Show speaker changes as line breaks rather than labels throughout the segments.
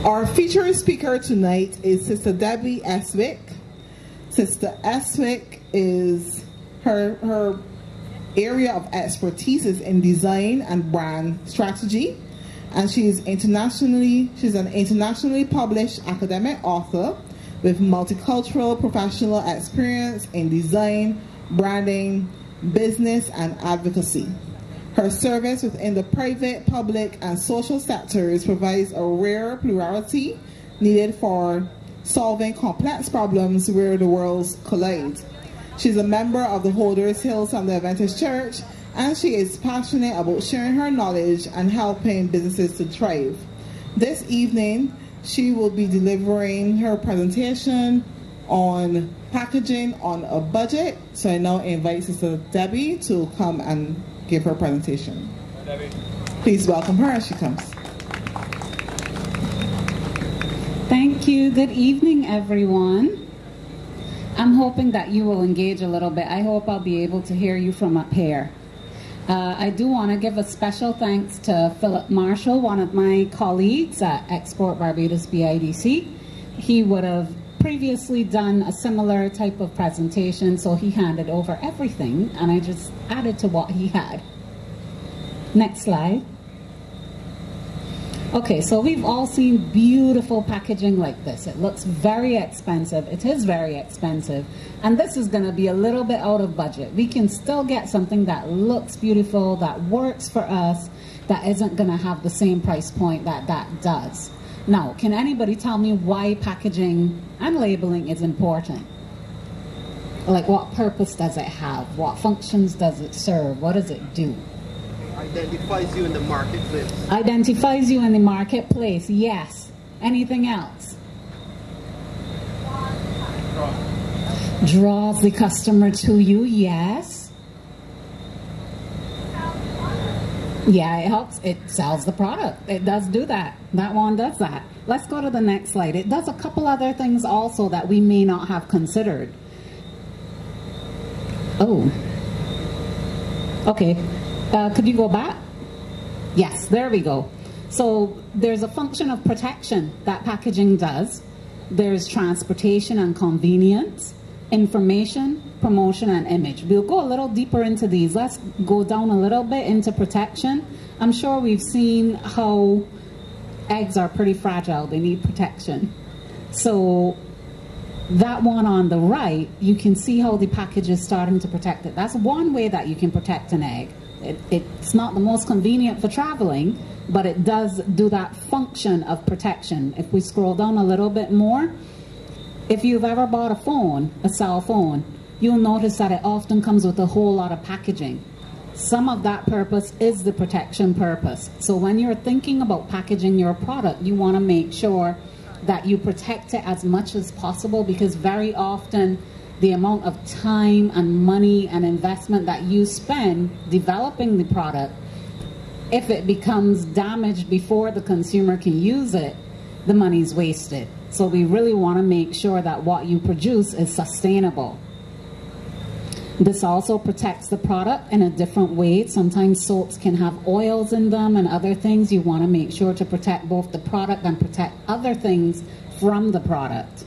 Our featured speaker tonight is Sister Debbie Estwick. Sister Estwick is her area of expertise is in design and brand strategy, and she's an internationally published academic author with multicultural professional experience in design, branding, business, and advocacy. Her service within the private, public, and social sectors provides a rare plurality needed for solving complex problems where the worlds collide. She's a member of the Holders Hill Sunday Adventist Church, and she is passionate about sharing her knowledge and helping businesses to thrive. This evening, she will be delivering her presentation on packaging on a budget. So I now invite Sister Debbie to come and give her presentation. Hi, Debbie. Please welcome her as she comes.
Thank you. Good evening, everyone. I'm hoping that you will engage a little bit. I hope I'll be able to hear you from up here. I do want to give a special thanks to Philip Marshall, one of my colleagues at Export Barbados BIDC. He would have previously done a similar type of presentation, so he handed over everything, and I just added to what he had. Next slide. Okay, so we've all seen beautiful packaging like this. It looks very expensive. It is very expensive. And this is going to be a little bit out of budget. We can still get something that looks beautiful, that works for us, that isn't going to have the same price point that that does. Now, can anybody tell me why packaging and labeling is important? Like, what purpose does it have? What functions does it serve? What does it do?
Identifies you in the marketplace.
Identifies you in the marketplace, yes. Anything else? Draws the customer to you, yes. Yeah, it helps. It sells the product. It does do that. That one does that. Let's go to the next slide. It does a couple other things also that we may not have considered. Oh. Okay. Could you go back? Yes, there we go. So there's a function of protection that packaging does. There's transportation and convenience, information, promotion, and image. We'll go a little deeper into these. Let's go down a little bit into protection. I'm sure we've seen how eggs are pretty fragile. They need protection. So that one on the right, you can see how the package is starting to protect it. That's one way that you can protect an egg. It's not the most convenient for traveling, but it does do that function of protection. If we scroll down a little bit more, if you've ever bought a phone, a cell phone, you'll notice that it often comes with a whole lot of packaging. Some of that purpose is the protection purpose. So when you're thinking about packaging your product, you want to make sure that you protect it as much as possible, because very often the amount of time and money and investment that you spend developing the product, if it becomes damaged before the consumer can use it, the money's wasted. So we really want to make sure that what you produce is sustainable. This also protects the product in a different way. Sometimes soaps can have oils in them and other things. You want to make sure to protect both the product and protect other things from the product.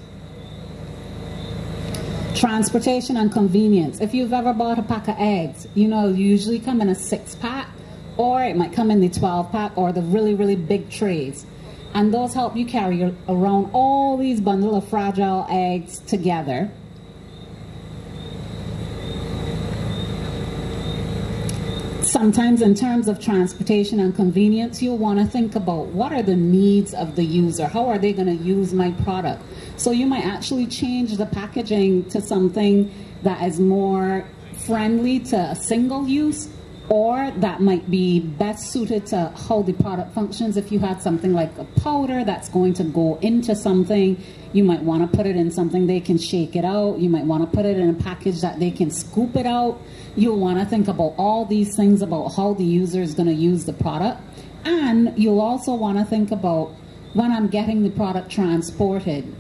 Transportation and convenience. If you've ever bought a pack of eggs, you know, you usually come in a 6-pack, or it might come in the 12-pack or the really, really big trays. And those help you carry around all these bundle of fragile eggs together. Sometimes in terms of transportation and convenience, you'll want to think about what are the needs of the user? How are they going to use my product? So you might actually change the packaging to something that is more friendly to a single use, or that might be best suited to how the product functions. If you had something like a powder that's going to go into something, you might want to put it in something they can shake it out. You might want to put it in a package that they can scoop it out. You'll want to think about all these things about how the user is going to use the product. And you'll also want to think about, when I'm getting the product transported,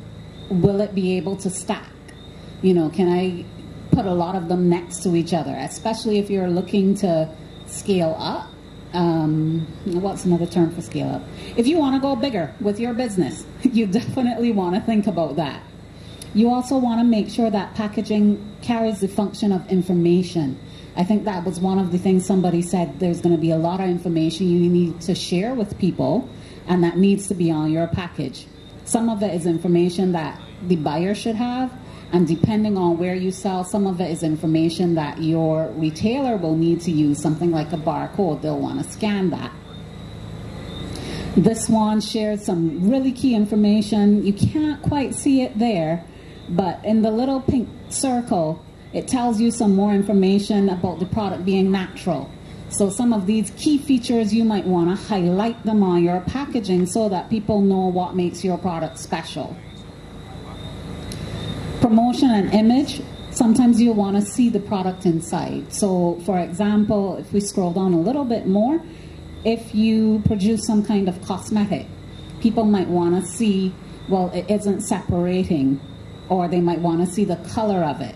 will it be able to stack? You know, can I put a lot of them next to each other, especially if you're looking to scale up what's another term for scale up? If you want to go bigger with your business, you definitely want to think about that. You also want to make sure that packaging carries the function of information. I think that was one of the things somebody said. There's going to be a lot of information you need to share with people, and that needs to be on your package. Some of it is information that the buyer should have, and depending on where you sell, some of it is information that your retailer will need to use, something like a barcode. They'll want to scan that. This one shares some really key information. You can't quite see it there, but in the little pink circle, it tells you some more information about the product being natural. So some of these key features, you might want to highlight them on your packaging so that people know what makes your product special. Promotion and image, sometimes you want to see the product inside. So for example, if we scroll down a little bit more, if you produce some kind of cosmetic, people might want to see, well, it isn't separating, or they might want to see the color of it.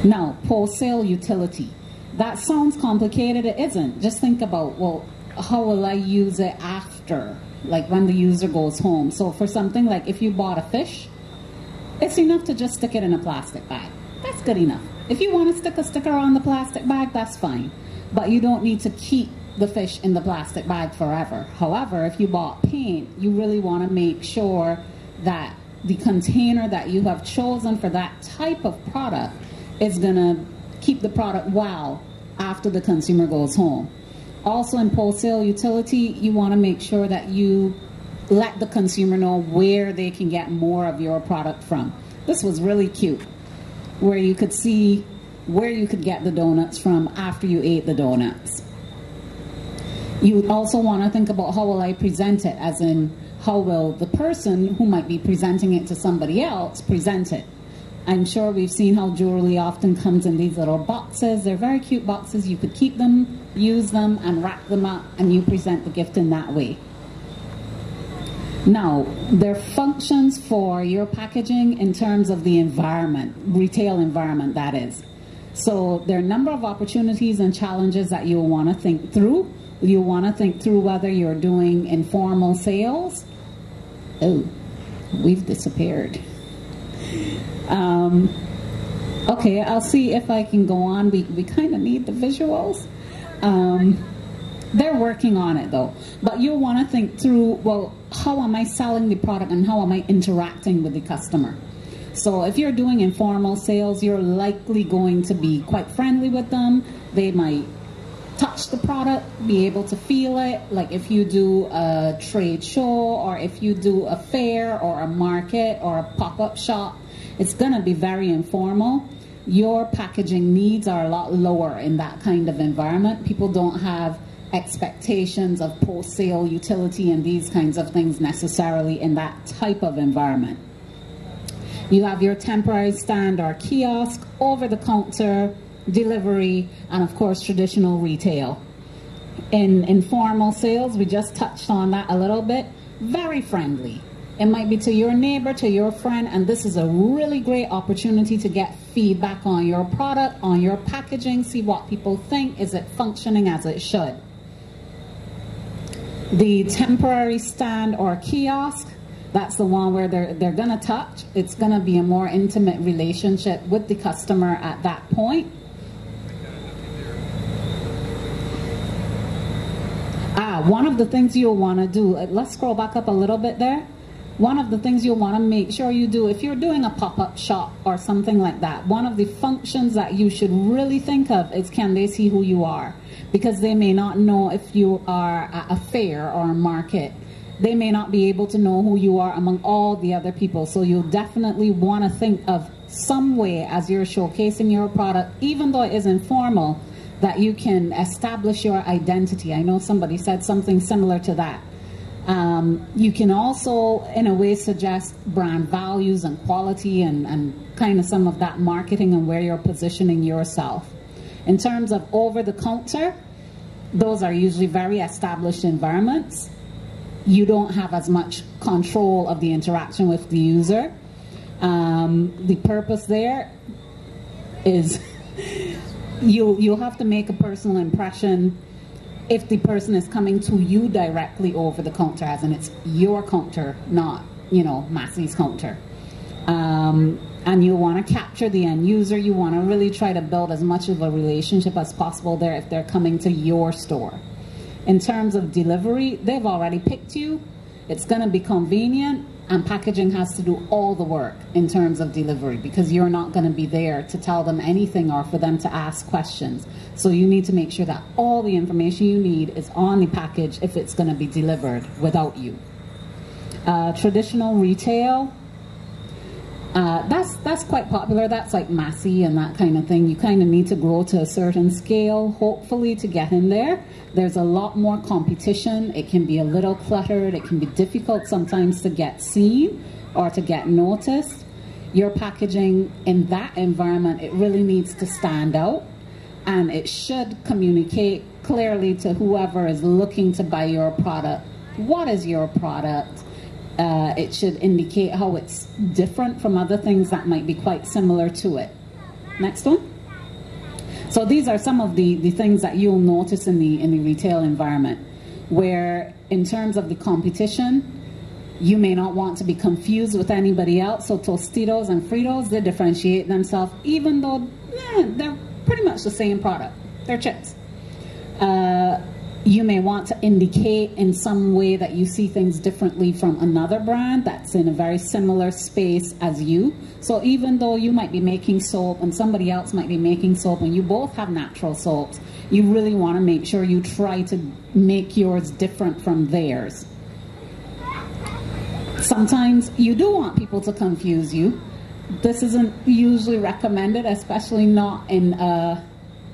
Now, post-sale utility. That sounds complicated. It isn't. Just think about, well, how will I use it after, like when the user goes home? So for something like if you bought a fish, it's enough to just stick it in a plastic bag. That's good enough. If you want to stick a sticker on the plastic bag, that's fine. But you don't need to keep the fish in the plastic bag forever. However, if you bought paint, you really want to make sure that the container that you have chosen for that type of product is going to keep the product well after the consumer goes home. Also in post-sale utility, you want to make sure that you let the consumer know where they can get more of your product from. This was really cute, where you could see where you could get the donuts from after you ate the donuts. You also want to think about how will I present it, as in how will the person who might be presenting it to somebody else present it. I'm sure we've seen how jewelry often comes in these little boxes. They're very cute boxes. You could keep them, use them, and wrap them up, and you present the gift in that way. Now, there are functions for your packaging in terms of the environment, retail environment that is. So there are a number of opportunities and challenges that you'll want to think through. You'll want to think through whether you're doing informal sales. Oh, we've disappeared. Okay, I'll see if I can go on. We kind of need the visuals. They're working on it though. But you'll want to think through, well, how am I selling the product and how am I interacting with the customer? So if you're doing informal sales, you're likely going to be quite friendly with them. They might touch the product, be able to feel it. Like if you do a trade show, or if you do a fair or a market or a pop-up shop, it's going to be very informal. Your packaging needs are a lot lower in that kind of environment. People don't have expectations of post-sale utility and these kinds of things necessarily in that type of environment. You have your temporary stand or kiosk, over-the-counter, delivery, and of course traditional retail. In informal sales, we just touched on that a little bit, very friendly. It might be to your neighbor, to your friend, and this is a really great opportunity to get feedback on your product, on your packaging, see what people think. Is it functioning as it should? The temporary stand or kiosk, that's the one where they're going to touch. It's going to be a more intimate relationship with the customer at that point. One of the things you'll want to do, let's scroll back up a little bit there. One of the things you'll want to make sure you do, if you're doing a pop-up shop or something like that, one of the functions that you should really think of is, can they see who you are? Because they may not know if you are at a fair or a market. They may not be able to know who you are among all the other people. So you'll definitely want to think of some way as you're showcasing your product, even though it is informal, that you can establish your identity. I know somebody said something similar to that. You can also, in a way, suggest brand values and quality and kind of some of that marketing and where you're positioning yourself. In terms of over-the-counter, those are usually very established environments. You don't have as much control of the interaction with the user. The purpose there is you have to make a personal impression if the person is coming to you directly over the counter, as in it's your counter, not, you know, Massey's counter. And you want to capture the end user. You want to really try to build as much of a relationship as possible there if they're coming to your store. In terms of delivery, they've already picked you. It's going to be convenient, and packaging has to do all the work in terms of delivery, because you're not going to be there to tell them anything or for them to ask questions. So you need to make sure that all the information you need is on the package if it's going to be delivered without you. Traditional retail, that's quite popular. That's like Massey and that kind of thing. You kind of need to grow to a certain scale, hopefully, to get in there. There's a lot more competition. It can be a little cluttered. It can be difficult sometimes to get seen or to get noticed. Your packaging in that environment, it really needs to stand out, and it should communicate clearly to whoever is looking to buy your product. What is your product? It should indicate how it's different from other things that might be quite similar to it. Next one. So these are some of the things that you'll notice in the retail environment, where in terms of the competition, you may not want to be confused with anybody else. So Tostitos and Fritos, they differentiate themselves, even though they're pretty much the same product. They're chips. You may want to indicate in some way that you see things differently from another brand that's in a very similar space as you. So even though you might be making soap and somebody else might be making soap and you both have natural soaps, you really want to make sure you try to make yours different from theirs. Sometimes you do want people to confuse you. This isn't usually recommended, especially not in a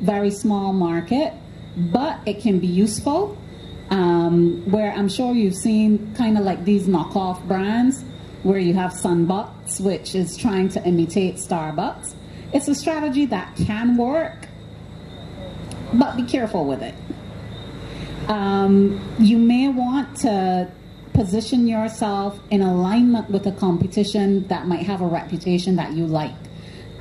very small market. But it can be useful, where I'm sure you've seen kind of like these knockoff brands where you have Sunbucks, which is trying to imitate Starbucks. It's a strategy that can work, but be careful with it. You may want to position yourself in alignment with a competition that might have a reputation that you like,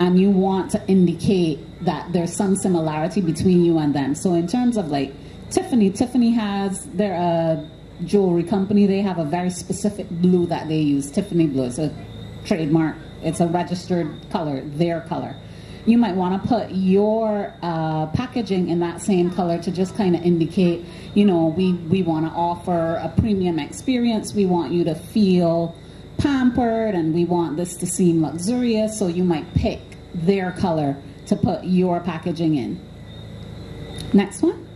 and you want to indicate that there's some similarity between you and them. So in terms of like Tiffany has, they're a jewelry company. They have a very specific blue that they use, Tiffany blue. It's a trademark. It's a registered color, their color. You might want to put your packaging in that same color to just kind of indicate, you know, we want to offer a premium experience. We want you to feel pampered, and we want this to seem luxurious. So you might pick their color to put your packaging in. Next one.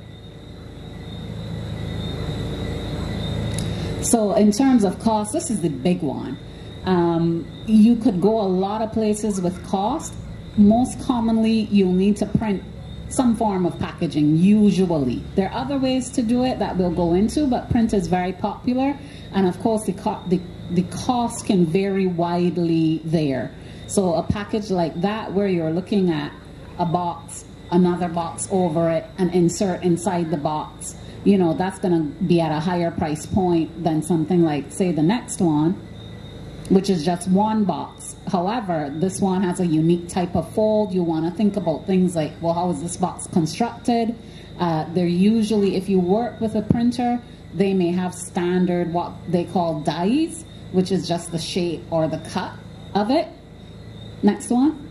So in terms of cost, this is the big one. You could go a lot of places with cost. Most commonly, you'll need to print some form of packaging, usually. There are other ways to do it that we'll go into, but print is very popular. And of course, the cost can vary widely there. So a package like that, where you're looking at a box, another box over it, and insert inside the box, you know, that's going to be at a higher price point than something like, say, the next one, which is just one box. However, this one has a unique type of fold. You want to think about things like, well, how is this box constructed? They're usually, if you work with a printer, they may have standard, what they call dies, which is just the shape or the cut of it. Next one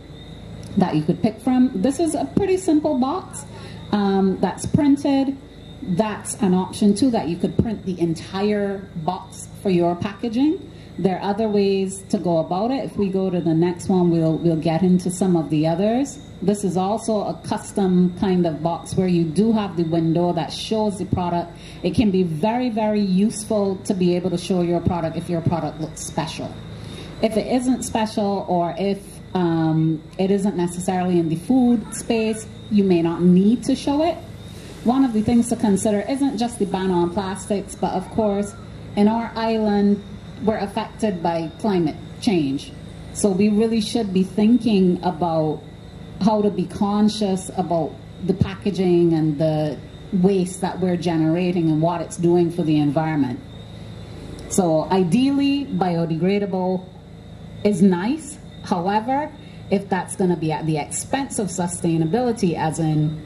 that you could pick from. This is a pretty simple box that's printed. That's an option too, that you could print the entire box for your packaging. There are other ways to go about it. If we go to the next one, we'll get into some of the others. This is also a custom kind of box where you do have the window that shows the product. It can be very, very useful to be able to show your product if your product looks special. If it isn't special, or if it isn't necessarily in the food space, you may not need to show it. One of the things to consider isn't just the ban on plastics, but of course, in our island, we're affected by climate change. So we really should be thinking about how to be conscious about the packaging and the waste that we're generating and what it's doing for the environment. So ideally, biodegradable is nice. However, if that's going to be at the expense of sustainability, as in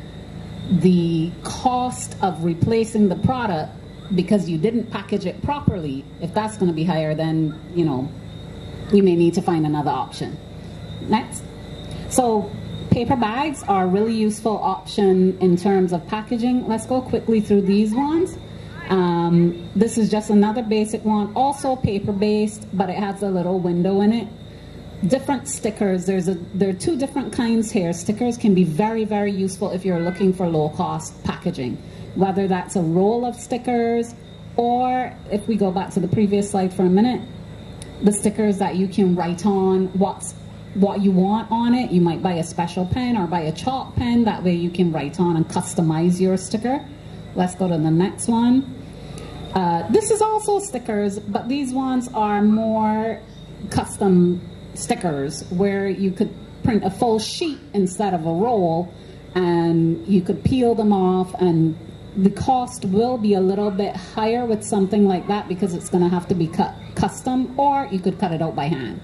the cost of replacing the product because you didn't package it properly, if that's going to be higher, then, you know, you may need to find another option. Next. So paper bags are a really useful option in terms of packaging. Let's go quickly through these ones. This is just another basic one, also paper-based, but it has a little window in it. Different stickers, there are two different kinds here. Stickers can be very, very useful if you're looking for low-cost packaging, whether that's a roll of stickers, or if we go back to the previous slide for a minute, the stickers that you can write on what you want on it. You might buy a special pen or buy a chalk pen, that way you can write on and customize your sticker. Let's go to the next one. This is also stickers, but these ones are more custom stickers where you could print a full sheet instead of a roll, and you could peel them off, and the cost will be a little bit higher with something like that because it's going to have to be cut custom, or you could cut it out by hand,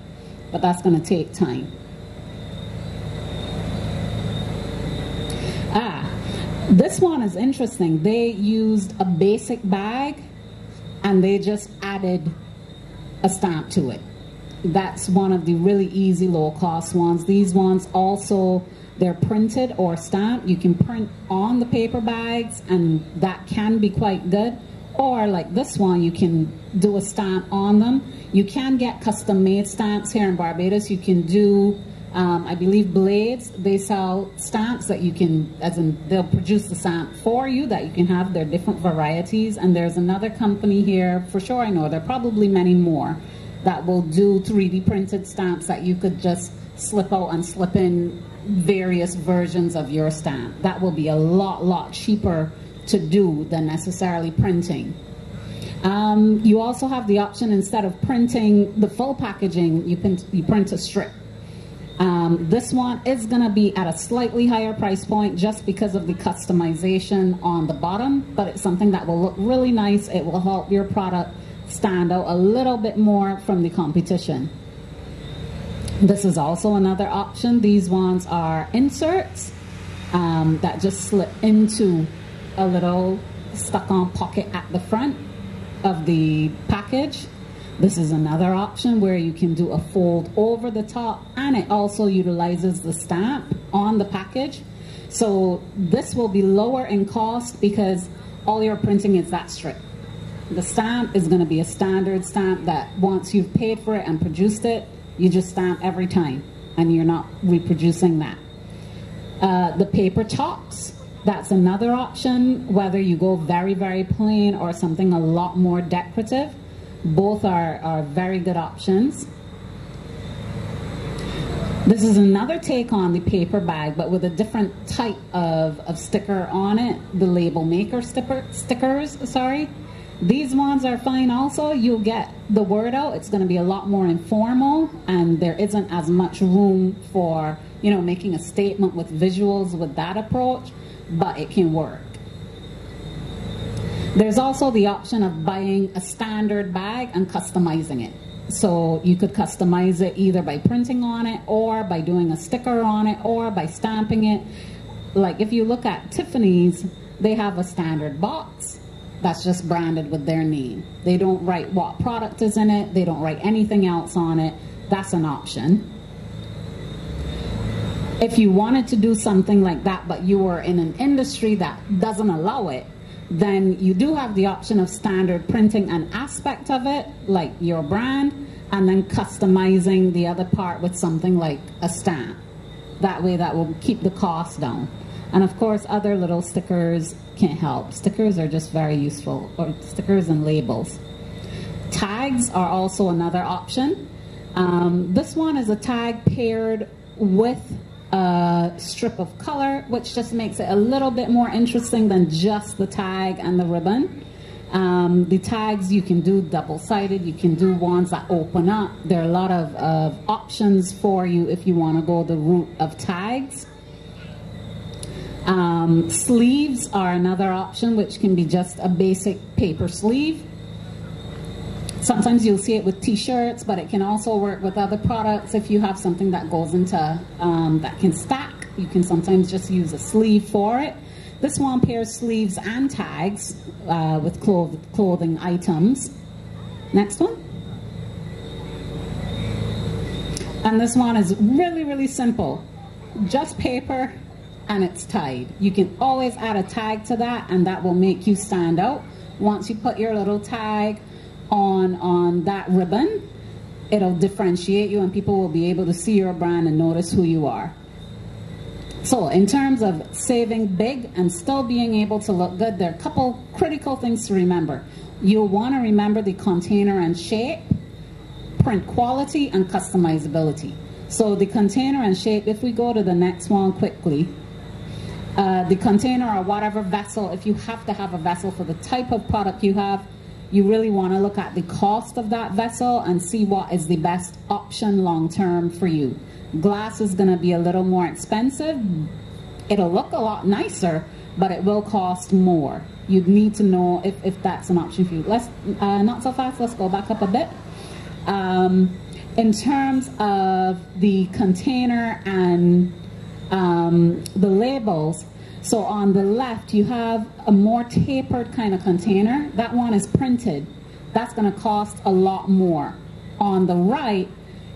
but that's going to take time. This one is interesting. They used a basic bag and they just added a stamp to it. That's one of the really easy low-cost ones. These ones also, they're printed or stamped. You can print on the paper bags, and that can be quite good. Or like this one, you can do a stamp on them. You can get custom-made stamps here in Barbados. You can do, I believe, Blades. They sell stamps that you can, as in they'll produce the stamp for you that you can have. There are different varieties. And there's another company here, for sure I know, there are probably many more, that will do 3D printed stamps that you could just slip out and slip in various versions of your stamp. That will be a lot cheaper to do than necessarily printing. You also have the option, instead of printing the full packaging, you print a strip. This one is going to be at a slightly higher price point just because of the customization on the bottom, but it's something that will look really nice. It will help your product stand out a little bit more from the competition. This is also another option. These ones are inserts that just slip into a little stuck-on pocket at the front of the package. This is another option where you can do a fold over the top, and it also utilizes the stamp on the package. So this will be lower in cost because all you're printing is that strip. The stamp is going to be a standard stamp that once you've paid for it and produced it, you just stamp every time, and you're not reproducing that. The paper tops, that's another option, whether you go very, very plain or something a lot more decorative. Both are very good options. This is another take on the paper bag, but with a different type of sticker on it, the label maker stickers, sorry. These ones are fine also. You'll get the word out. It's going to be a lot more informal, and there isn't as much room for, you know, making a statement with visuals with that approach, but it can work. There's also the option of buying a standard bag and customizing it. So you could customize it either by printing on it, or by doing a sticker on it, or by stamping it. Like if you look at Tiffany's, they have a standard box that's just branded with their name. They don't write what product is in it. They don't write anything else on it. That's an option. If you wanted to do something like that, but you were in an industry that doesn't allow it, then you do have the option of standard printing an aspect of it, like your brand, and then customizing the other part with something like a stamp. That way that will keep the cost down. And of course, other little stickers can help. Stickers are just very useful, or stickers and labels. Tags are also another option. This one is a tag paired with a strip of color, which just makes it a little bit more interesting than just the tag and the ribbon. The tags, you can do double-sided, you can do ones that open up. There are a lot of options for you if you want to go the route of tags. Sleeves are another option, which can be just a basic paper sleeve. Sometimes you'll see it with t-shirts, but it can also work with other products. If you have something that goes into, that can stack, you can sometimes just use a sleeve for it. This one pairs sleeves and tags with clothing items. Next one. And this one is really, really simple. Just paper and it's tied. You can always add a tag to that and that will make you stand out. Once you put your little tag on that ribbon, it'll differentiate you and people will be able to see your brand and notice who you are. So in terms of saving big and still being able to look good, there are a couple critical things to remember. You'll want to remember the container and shape, print quality, and customizability. So the container and shape, if we go to the next one quickly, the container or whatever vessel, if you have to have a vessel for the type of product you have, you really want to look at the cost of that vessel and see what is the best option long term for you. Glass is going to be a little more expensive. It'll look a lot nicer, but it will cost more. You'd need to know if that's an option for you. Let's not so fast, let's go back up a bit. In terms of the container and the labels, so on the left you have a more tapered kind of container. That one is printed. That's going to cost a lot more. On the right,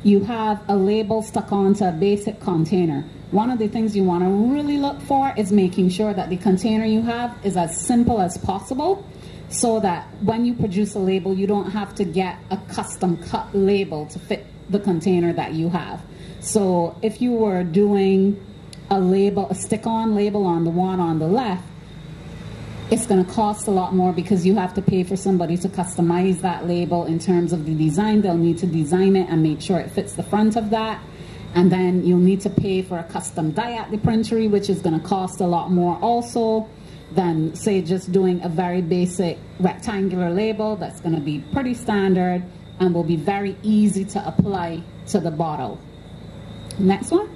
you have a label stuck onto a basic container. One of the things you want to really look for is making sure that the container you have is as simple as possible, so that when you produce a label, you don't have to get a custom cut label to fit the container that you have. So if you were doing a label, a stick-on label on the one on the left, it's going to cost a lot more because you have to pay for somebody to customize that label in terms of the design. They'll need to design it and make sure it fits the front of that. And then you'll need to pay for a custom die at the printery, which is going to cost a lot more also than, say, just doing a very basic rectangular label that's going to be pretty standard and will be very easy to apply to the bottle. Next one.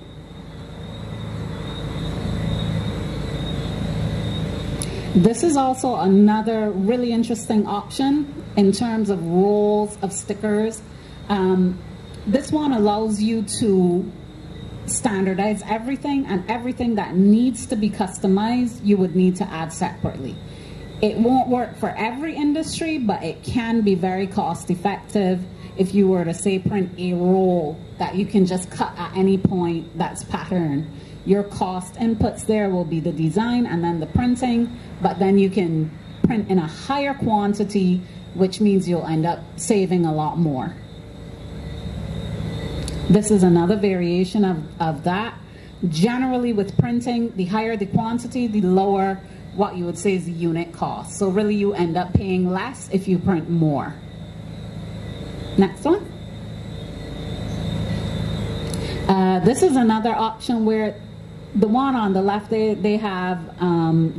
This is also another really interesting option in terms of rolls of stickers. This one allows you to standardize everything, and everything that needs to be customized, you would need to add separately. It won't work for every industry, but it can be very cost effective if you were to, say, print a roll that you can just cut at any point that's patterned. Your cost inputs there will be the design and then the printing, but then you can print in a higher quantity, which means you'll end up saving a lot more. This is another variation of that. Generally with printing, the higher the quantity, the lower what you would say is the unit cost. So really you end up paying less if you print more. Next one. This is another option where the one on the left, they have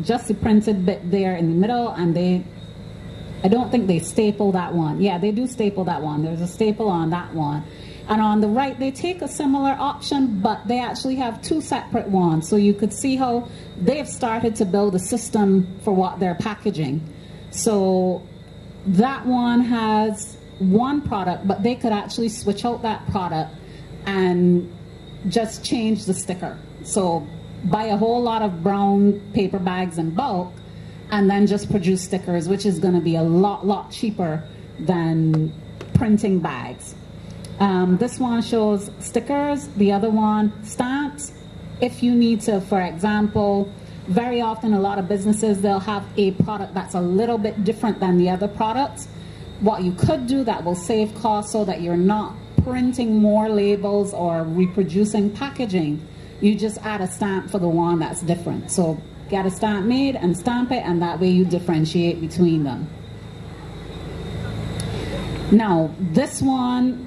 just the printed bit there in the middle, and I don't think they staple that one. Yeah, they do staple that one. There's a staple on that one. And on the right, they take a similar option, but they actually have two separate ones. So you could see how they've started to build a system for what they're packaging. So that one has one product, but they could actually switch out that product and just change the sticker. So buy a whole lot of brown paper bags in bulk and then just produce stickers, which is going to be a lot cheaper than printing bags. This one shows stickers, the other one stamps. If you need to, for example, very often a lot of businesses, they'll have a product that's a little bit different than the other products. What you could do that will save costs so that you're not printing more labels or reproducing packaging, you just add a stamp for the one that's different. So get a stamp made and stamp it, and that way you differentiate between them. Now, this one,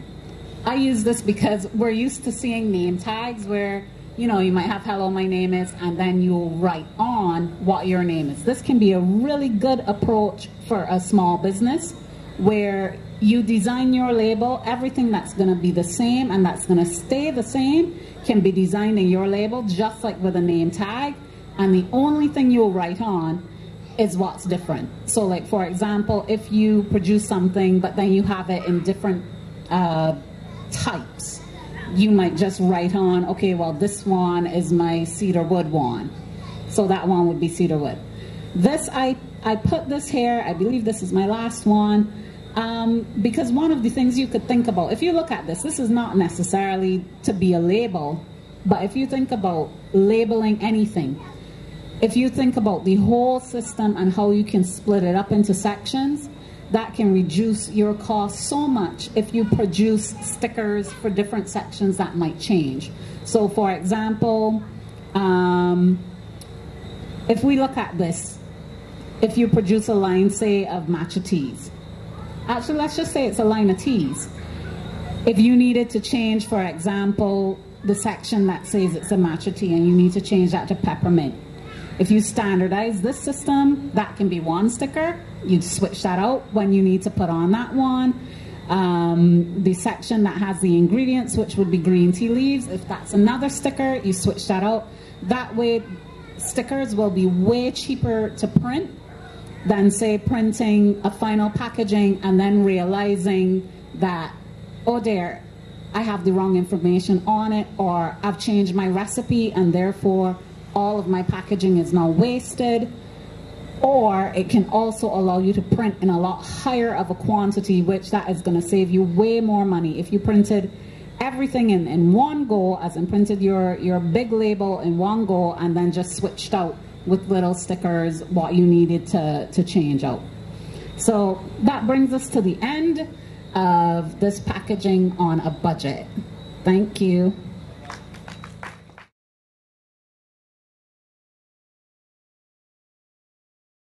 I use this because we're used to seeing name tags where, you know, you might have hello, my name is, and then you'll write on what your name is. This can be a really good approach for a small business where you design your label, everything that's going to be the same and that's going to stay the same can be designed in your label, just like with a name tag, and the only thing you'll write on is what's different. So like, for example, if you produce something, but then you have it in different types, you might just write on, okay, well, this one is my cedar wood one. So that one would be cedar wood. This, I put this here, I believe this is my last one, because one of the things you could think about, if you look at this, this is not necessarily to be a label, but if you think about labeling anything, if you think about the whole system and how you can split it up into sections, that can reduce your cost so much if you produce stickers for different sections that might change. So for example, if we look at this, if you produce a line, say, of matcha teas, actually let's just say it's a line of teas. If you needed to change, for example, the section that says it's a matcha tea and you need to change that to peppermint, if you standardize this system, that can be one sticker. You'd switch that out when you need to put on that one. The section that has the ingredients, which would be green tea leaves, if that's another sticker, you switch that out. That way, stickers will be way cheaper to print than, say, printing a final packaging and then realizing that, oh dear, I have the wrong information on it, or I've changed my recipe and therefore all of my packaging is now wasted. Or it can also allow you to print in a lot higher of a quantity, which that is going to save you way more money. If you printed everything in one go, as in printed your big label in one go and then just switched out with little stickers what you needed to change out. So that brings us to the end of this packaging on a budget. Thank you.